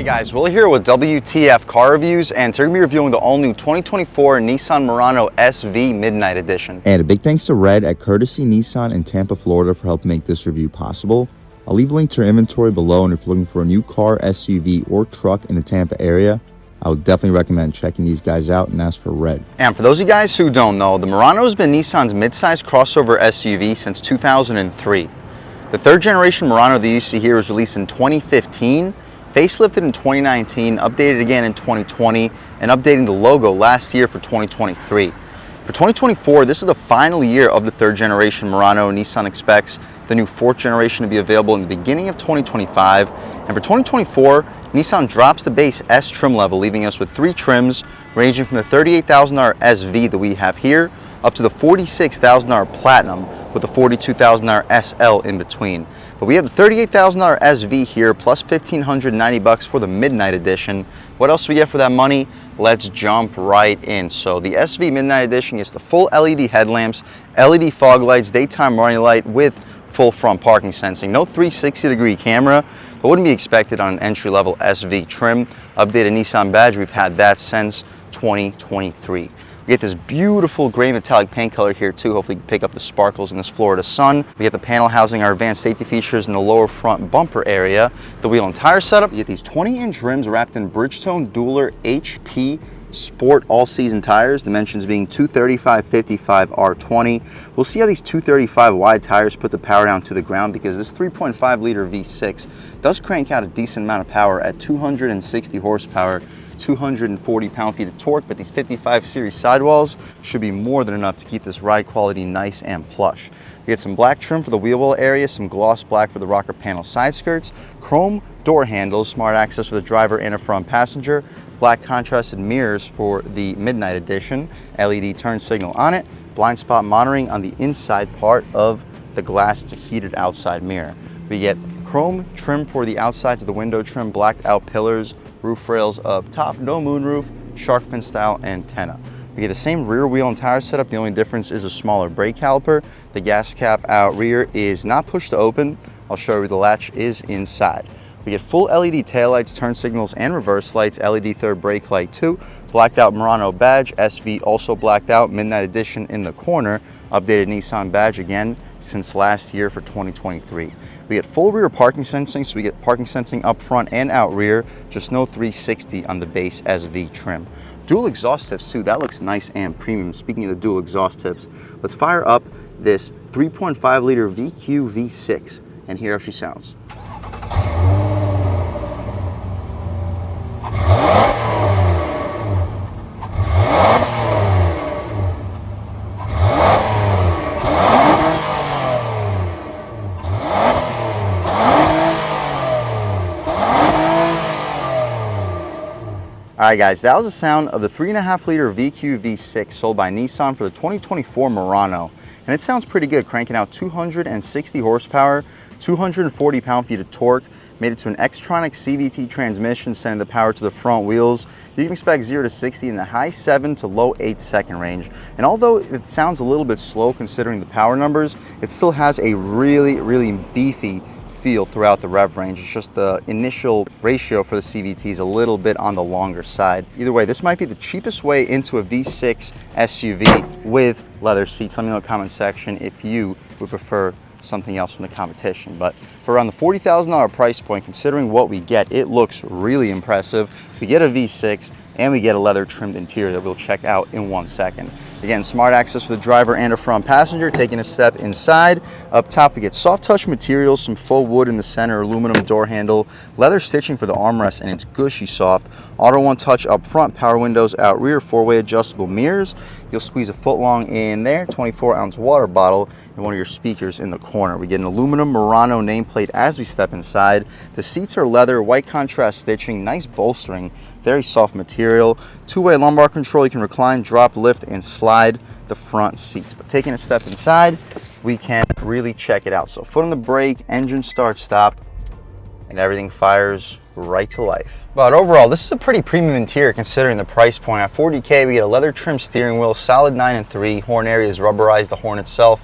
Hey guys, Will here with W.T.F car reviews, and today we're going to be reviewing the all-new 2024 Nissan Murano SV Midnight Edition. And a big thanks to Red at Courtesy Nissan in Tampa, Florida for helping make this review possible. I'll leave a link to our inventory below, and if you're looking for a new car, SUV, or truck in the Tampa area, I would definitely recommend checking these guys out and ask for Red. And for those of you guys who don't know, the Murano has been Nissan's midsize crossover SUV since 2003. The third generation Murano that you see here was released in 2015, facelifted in 2019, updated again in 2020, and updating the logo last year for 2023. For 2024, this is the final year of the third generation Murano. Nissan expects the new fourth generation to be available in the beginning of 2025. And for 2024, Nissan drops the base S trim level, leaving us with three trims ranging from the $38,000 SV that we have here up to the $46,000 Platinum with the $42,000 SL in between. But we have the $38,000 SV here plus $1,590 for the Midnight Edition. What else do we get for that money? Let's jump right in. So the SV Midnight Edition gets the full LED headlamps, LED fog lights, daytime running light with full front parking sensing. No 360-degree camera, but wouldn't be expected on an entry-level SV trim. Updated Nissan badge, we've had that since 2023. We get this beautiful gray metallic paint color here too. Hopefully you can pick up the sparkles in this Florida sun. We get the panel housing our advanced safety features in the lower front bumper area. The wheel and tire setup, you get these 20-inch rims wrapped in Bridgestone Dueler HP Sport all-season tires, dimensions being 235/55 R20. We'll see how these 235 wide tires put the power down to the ground, because this 3.5-liter V6 does crank out a decent amount of power at 260 horsepower, 240 pound-feet of torque, but these 55 series sidewalls should be more than enough to keep this ride quality nice and plush. We get some black trim for the wheel well area, some gloss black for the rocker panel side skirts, chrome door handles, smart access for the driver and a front passenger, black contrasted mirrors for the Midnight Edition, LED turn signal on it, blind spot monitoring on the inside part of the glass. It's a heated outside mirror. We get chrome trim for the outside to the window trim, blacked out pillars, roof rails up top, no moonroof, shark fin style antenna. We get the same rear wheel and tire setup. The only difference is a smaller brake caliper. The gas cap out rear is not push to open. I'll show you where the latch is inside. We get full LED taillights, turn signals, and reverse lights, LED third brake light too. Blacked out Murano badge, SV also blacked out, Midnight Edition in the corner. Updated Nissan badge again since last year for 2023. We get full rear parking sensing, so we get parking sensing up front and out rear, just no 360 on the base SV trim. Dual exhaust tips too, that looks nice and premium. Speaking of the dual exhaust tips, let's fire up this 3.5-liter VQ V6 and hear how she sounds. Alright guys, that was the sound of the 3.5-liter VQ V6 sold by Nissan for the 2024 Murano. And it sounds pretty good, cranking out 260 horsepower, 240 pound-feet of torque, made it to an Xtronic CVT transmission, sending the power to the front wheels. You can expect 0 to 60 in the high 7 to low 8-second range. And although it sounds a little bit slow considering the power numbers, it still has a really beefy feel throughout the rev range. It's just the initial ratio for the CVT is a little bit on the longer side. Either way, this might be the cheapest way into a V6 SUV with leather seats. Let me know in the comment section if you would prefer something else from the competition. But for around the $40,000 price point, considering what we get, it looks really impressive. We get a V6 and we get a leather trimmed interior that we'll check out in 1 second. Again, smart access for the driver and a front passenger. Taking a step inside, up top we get soft touch materials, some faux wood in the center, aluminum door handle, leather stitching for the armrest, and it's gushy soft. Auto one touch up front, power windows out rear, 4-way adjustable mirrors. You'll squeeze a foot long in there, 24-ounce water bottle, and one of your speakers in the corner. We get an aluminum Murano nameplate as we step inside. The seats are leather, white contrast stitching, nice bolstering, very soft material. 2-way lumbar control, you can recline, drop, lift, and slide the front seats. But taking a step inside, we can really check it out. So foot on the brake, engine start stop, and everything fires right to life. But overall, this is a pretty premium interior considering the price point. At $40K, we get a leather trim steering wheel, solid 9 and 3, horn area is rubberized, the horn itself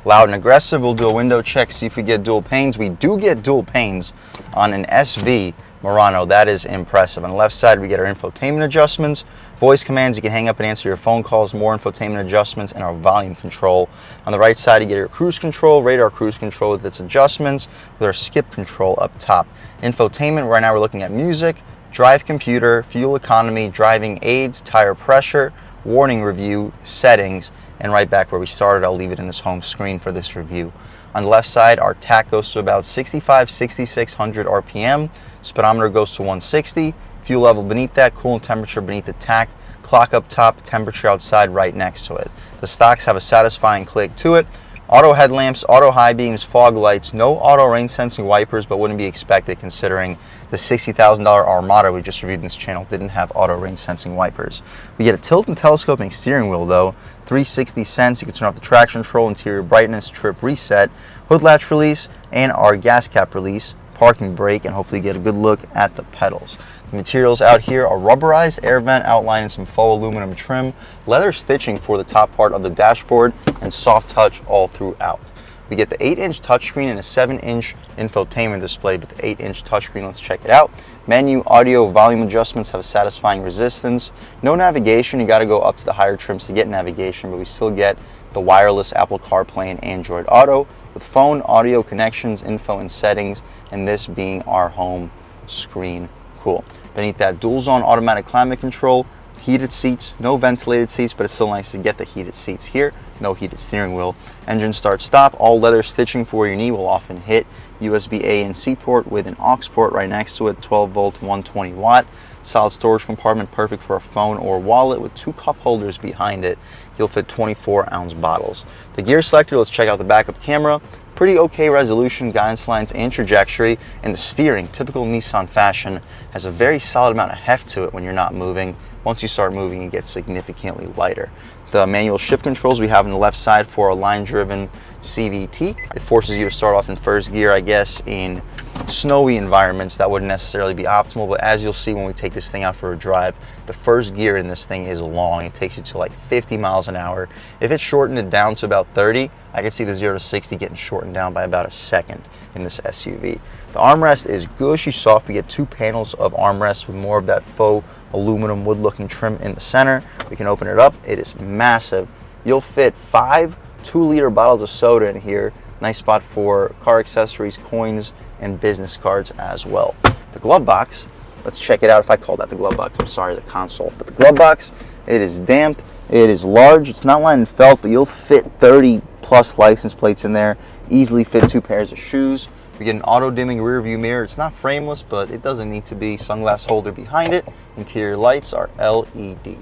loud and aggressive. We'll do a window check, see if we get dual panes. We do get dual panes on an SV Murano. That is impressive. On the left side, we get our infotainment adjustments, voice commands. You can hang up and answer your phone calls, more infotainment adjustments, and our volume control. On the right side, you get your cruise control, radar cruise control with its adjustments, with our skip control up top. Infotainment, right now we're looking at music, drive computer, fuel economy, driving aids, tire pressure, warning review, settings, and right back where we started, I'll leave it in this home screen for this review. On the left side, our tach goes to about 6,600 RPM, speedometer goes to 160, fuel level beneath that, coolant temperature beneath the tach, clock up top, temperature outside right next to it. The stocks have a satisfying click to it. Auto headlamps, auto high beams, fog lights, no auto rain sensing wipers, but wouldn't be expected considering the $60,000 Armada we just reviewed in this channel didn't have auto rain sensing wipers. We get a tilt and telescoping steering wheel though, 360 cents. You can turn off the traction control, interior brightness, trip reset, hood latch release, and our gas cap release, parking brake, and hopefully get a good look at the pedals. The materials out here are rubberized air vent outline in some faux aluminum trim, leather stitching for the top part of the dashboard, and soft touch all throughout. We get the 8-inch touchscreen and a 7-inch infotainment display, but the 8-inch touchscreen, let's check it out. Menu, audio, volume adjustments have a satisfying resistance. No navigation, you gotta go up to the higher trims to get navigation, but we still get the wireless Apple CarPlay and Android Auto with phone, audio connections, info, and settings, and this being our home screen. Cool. Beneath that, dual zone automatic climate control, heated seats, no ventilated seats, but it's still nice to get the heated seats here. No heated steering wheel. Engine start stop, all leather stitching for your knee will often hit. USB A and C port with an aux port right next to it, 12 volt, 120 watt. Solid storage compartment, perfect for a phone or wallet with 2 cup holders behind it. You'll fit 24-ounce bottles. The gear selector, let's check out the backup camera. Pretty okay resolution, guidance lines, and trajectory, and the steering, typical Nissan fashion, has a very solid amount of heft to it when you're not moving. Once you start moving, it gets significantly lighter. The manual shift controls we have on the left side for a line-driven CVT. It forces you to start off in first gear, I guess, in snowy environments. That wouldn't necessarily be optimal, but as you'll see when we take this thing out for a drive, the first gear in this thing is long. It takes you to like 50 miles an hour. If it shortened it down to about 30, I could see the 0 to 60 getting shortened down by about a second in this SUV. The armrest is gushy soft. We get 2 panels of armrest with more of that faux aluminum wood looking trim in the center. We can open it up. It is massive. You'll fit 5 2-liter bottles of soda in here. Nice spot for car accessories, coins, and business cards as well. The glove box, let's check it out. If I call that the glove box, I'm sorry, the console. But the glove box, it is damped, it is large, it's not lined in felt, but you'll fit 30 plus license plates in there. Easily fit 2 pairs of shoes. We get an auto dimming rear view mirror. It's not frameless, but it doesn't need to be. Sunglass holder behind it. Interior lights are LED.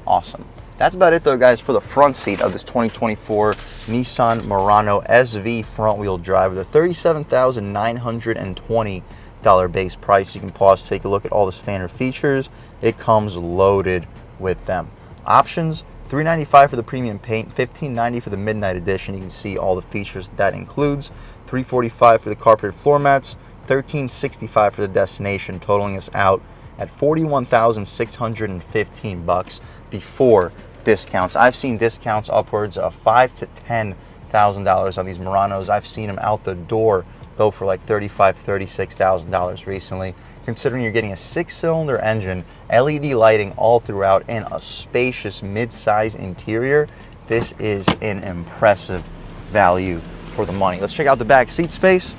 Awesome. That's about it though, guys, for the front seat of this 2024 Nissan Murano SV front wheel drive with a $37,920 base price. You can pause, take a look at all the standard features. It comes loaded with them. Options, $395 for the premium paint, $1,590 for the midnight edition. You can see all the features that includes. $345 for the carpeted floor mats, $1,365 for the destination, totaling us out at $41,615 before discounts. I've seen discounts upwards of $5,000 to $10,000 on these Muranos. I've seen them out the door go for like $35,000, $36,000 recently. Considering you're getting a 6-cylinder engine, LED lighting all throughout, and a spacious mid-size interior, this is an impressive value for the money. Let's check out the back seat space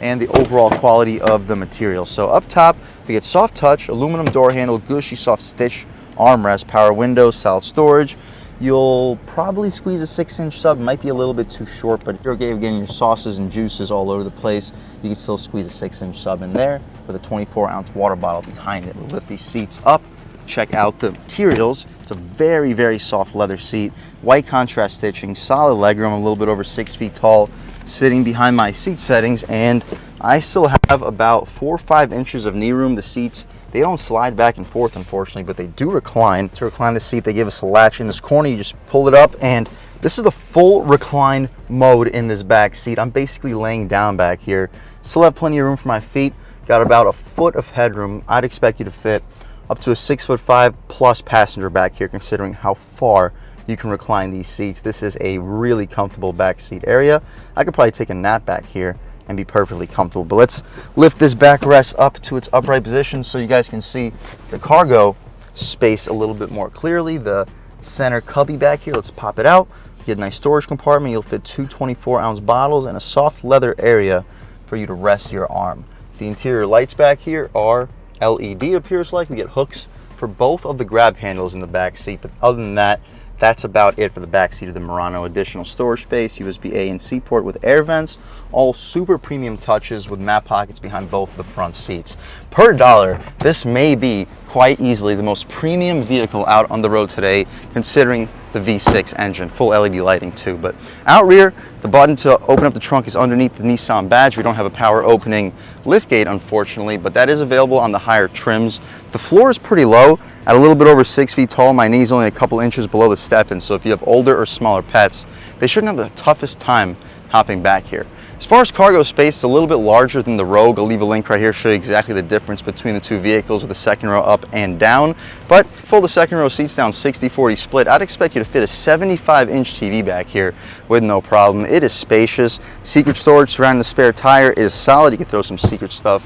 and the overall quality of the material. So up top, we get soft touch, aluminum door handle, gushy soft stitch armrest, power windows, solid storage. You'll probably squeeze a 6-inch sub. It might be a little bit too short, but if you're okay with getting your sauces and juices all over the place, you can still squeeze a 6-inch sub in there with a 24-ounce water bottle behind it. We'll lift these seats up, check out the materials. It's a very, very soft leather seat, white contrast stitching, solid legroom, a little bit over 6 feet tall, sitting behind my seat settings, and I still have about 4 or 5 inches of knee room. The seats, they don't slide back and forth, unfortunately, but they do recline. To recline the seat, they give us a latch in this corner. You just pull it up, and this is the full recline mode in this back seat. I'm basically laying down back here. Still have plenty of room for my feet. Got about a foot of headroom. I'd expect you to fit up to a 6'5" plus passenger back here, considering how far you can recline these seats. This is a really comfortable back seat area. I could probably take a nap back here and be perfectly comfortable. But let's lift this backrest up to its upright position so you guys can see the cargo space a little bit more clearly. The center cubby back here, let's pop it out. Get a nice storage compartment. You'll fit two 24-ounce bottles and a soft leather area for you to rest your arm. The interior lights back here are LED, it appears like. We get hooks for both of the grab handles in the back seat, but other than that, that's about it for the back seat of the Murano. Additional storage space, USB A and C port with air vents, all super premium touches with map pockets behind both the front seats. Per dollar, this may be quite easily the most premium vehicle out on the road today, considering the V6 engine, full LED lighting too. But out rear, the button to open up the trunk is underneath the Nissan badge. We don't have a power opening liftgate, unfortunately, but that is available on the higher trims. The floor is pretty low, at a little bit over 6 feet tall. My knee's only a couple inches below the step-in, so if you have older or smaller pets, they shouldn't have the toughest time hopping back here. As far as cargo space, it's a little bit larger than the Rogue. I'll leave a link right here to show you exactly the difference between the two vehicles with the second row up and down. But fold the second row seats down 60-40 split. I'd expect you to fit a 75-inch TV back here with no problem. It is spacious. Secret storage surrounding the spare tire is solid. You can throw some secret stuff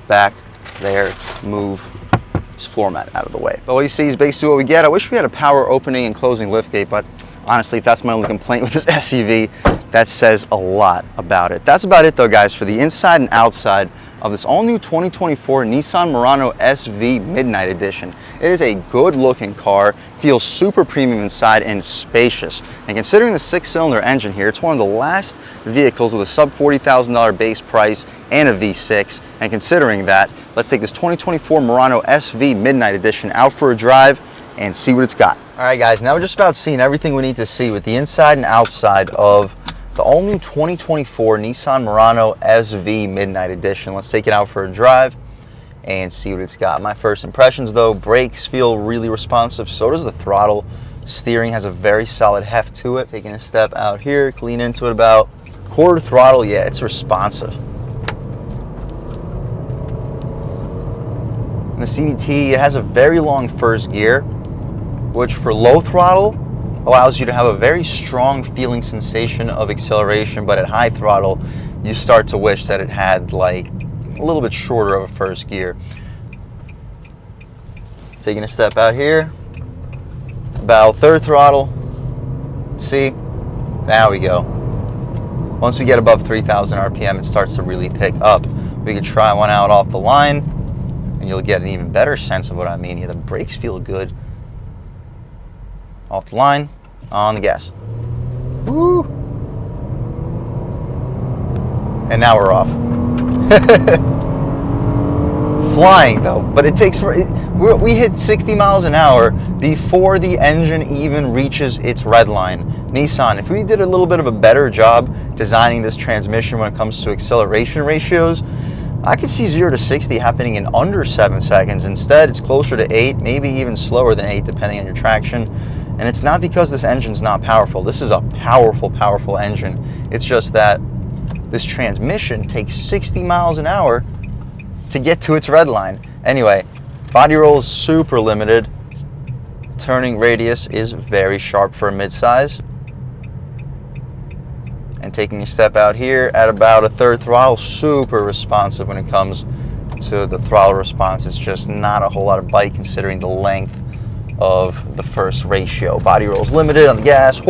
back there. Move this floor mat out of the way. But what you see is basically what we get. I wish we had a power opening and closing liftgate, but honestly, if that's my only complaint with this SUV, that says a lot about it. That's about it though, guys, for the inside and outside of this all-new 2024 Nissan Murano SV Midnight Edition. It is a good-looking car, feels super premium inside and spacious. And considering the 6-cylinder engine here, it's one of the last vehicles with a sub $40,000 base price and a V6. And considering that, let's take this 2024 Murano SV Midnight Edition out for a drive and see what it's got. All right, guys, now we're just about seeing everything we need to see with the inside and outside of the all-new 2024 Nissan Murano SV Midnight Edition. Let's take it out for a drive and see what it's got. My first impressions, though, brakes feel really responsive. So does the throttle. Steering has a very solid heft to it. Taking a step out here, lean into it about quarter throttle. Yeah, it's responsive. And the CVT, it has a very long first gear, which for low throttle allows you to have a very strong feeling sensation of acceleration, but at high throttle, you start to wish that it had like a little bit shorter of a first gear. Taking a step out here, about third throttle. See, there we go. Once we get above 3,000 RPM, it starts to really pick up. We could try one out off the line, and you'll get an even better sense of what I mean. Yeah, the brakes feel good. Off the line, on the gas. Woo! And now we're off. Flying though, but it takes we hit 60 miles an hour before the engine even reaches its red line. Nissan, if we did a little bit of a better job designing this transmission when it comes to acceleration ratios, I could see 0 to 60 happening in under 7 seconds. Instead, it's closer to 8, maybe even slower than 8 depending on your traction. And it's not because this engine's not powerful. This is a powerful, powerful engine. It's just that this transmission takes 60 miles an hour to get to its red line. Anyway, body roll is super limited. Turning radius is very sharp for a midsize. And taking a step out here at about a third throttle, super responsive when it comes to the throttle response. It's just not a whole lot of bite considering the length of the first ratio. Body roll's limited on the gas.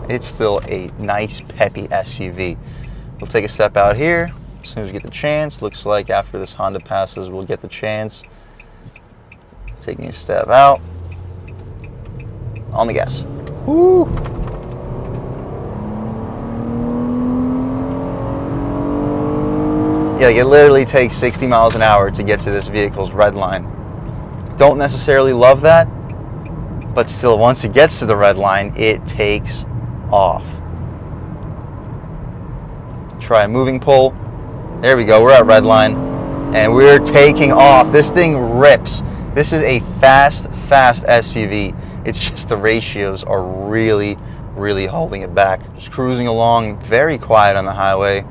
It's still a nice peppy SUV. We'll take a step out here as soon as we get the chance. Looks like after this Honda passes, we'll get the chance. Taking a step out on the gas. Woo! Yeah, it literally takes 60 miles an hour to get to this vehicle's red line. Don't necessarily love that, but still, once it gets to the red line, it takes off. Try a moving pole. There we go, we're at red line, and we're taking off. This thing rips. This is a fast SUV. It's just the ratios are really, really holding it back. Just cruising along, very quiet on the highway.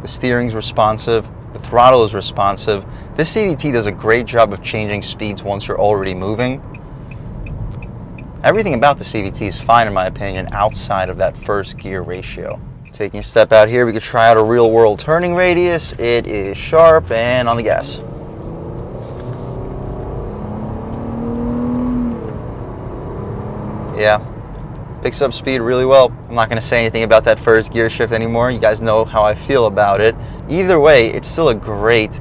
The steering's responsive. The throttle is responsive. This CVT does a great job of changing speeds once you're already moving. Everything about the CVT is fine in my opinion outside of that first gear ratio. Taking a step out here, we could try out a real world turning radius. It is sharp and on the gas. Yeah, picks up speed really well. I'm not going to say anything about that first gear shift anymore. You guys know how I feel about it. Either way, it's still a great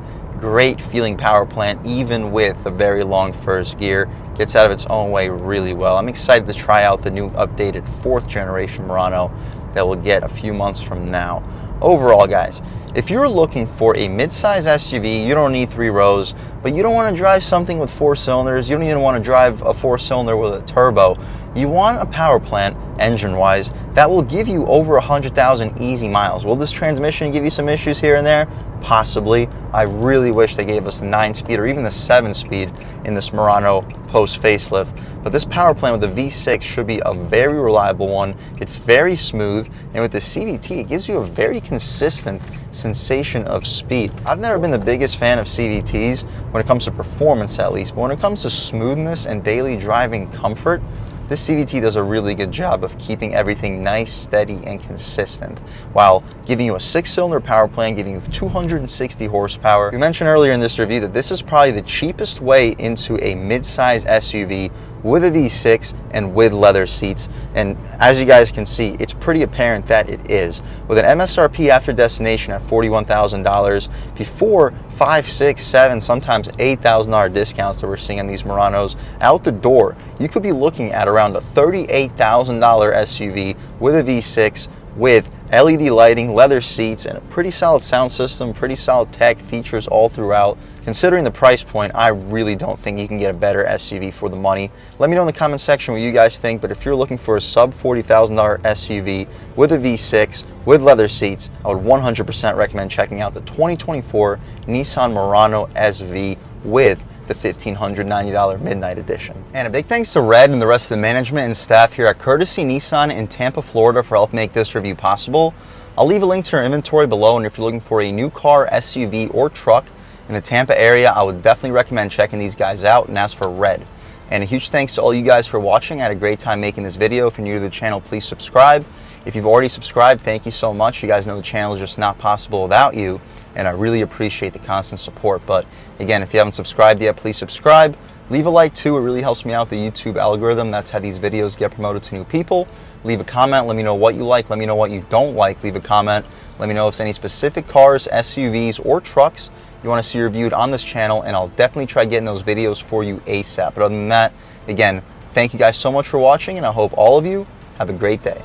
feeling power plant, even with a very long first gear. Gets out of its own way really well. I'm excited to try out the new updated 4th generation Murano that we'll get a few months from now. Overall, guys, if you're looking for a mid-size SUV, you don't need 3 rows, but you don't want to drive something with 4 cylinders, you don't even want to drive a 4-cylinder with a turbo, you want a power plant, engine-wise, that will give you over 100,000 easy miles. Will this transmission give you some issues here and there? Possibly. I really wish they gave us the 9-speed or even the 7-speed in this Murano post-facelift. But this power plant with the V6 should be a very reliable one. It's very smooth, and with the CVT, it gives you a very consistent sensation of speed. I've never been the biggest fan of CVTs when it comes to performance, at least, but when it comes to smoothness and daily driving comfort, this CVT does a really good job of keeping everything nice, steady, and consistent while giving you a 6-cylinder power plant, giving you 260 horsepower. We mentioned earlier in this review that this is probably the cheapest way into a mid-size SUV with a V6 and with leather seats, and as you guys can see, it's pretty apparent that it is. With an MSRP after destination at $41,000, before $5,000, $6,000, $7,000, sometimes $8,000 discounts that we're seeing on these Muranos out the door, you could be looking at around a $38,000 SUV with a V6 with LED lighting, leather seats, and a pretty solid sound system, pretty solid tech features all throughout. Considering the price point, I really don't think you can get a better SUV for the money. Let me know in the comment section what you guys think, but if you're looking for a sub $40,000 SUV with a V6, with leather seats, I would 100% recommend checking out the 2024 Nissan Murano SV with the $1,590 Midnight Edition. And a big thanks to Red and the rest of the management and staff here at Courtesy Nissan in Tampa, Florida for helping make this review possible. I'll leave a link to our inventory below, and if you're looking for a new car, SUV, or truck in the Tampa area, I would definitely recommend checking these guys out. And as for Red, and a huge thanks to all you guys for watching. I had a great time making this video. If you're new to the channel, please subscribe. If you've already subscribed, thank you so much. You guys know the channel is just not possible without you, and I really appreciate the constant support. But again, if you haven't subscribed yet, please subscribe. Leave a like too, it really helps me out, the YouTube algorithm. That's how these videos get promoted to new people. Leave a comment, let me know what you like, let me know what you don't like. Leave a comment, let me know if there's any specific cars, SUVs, or trucks you want to see reviewed on this channel, and I'll definitely try getting those videos for you ASAP. But other than that, again, thank you guys so much for watching, and I hope all of you have a great day.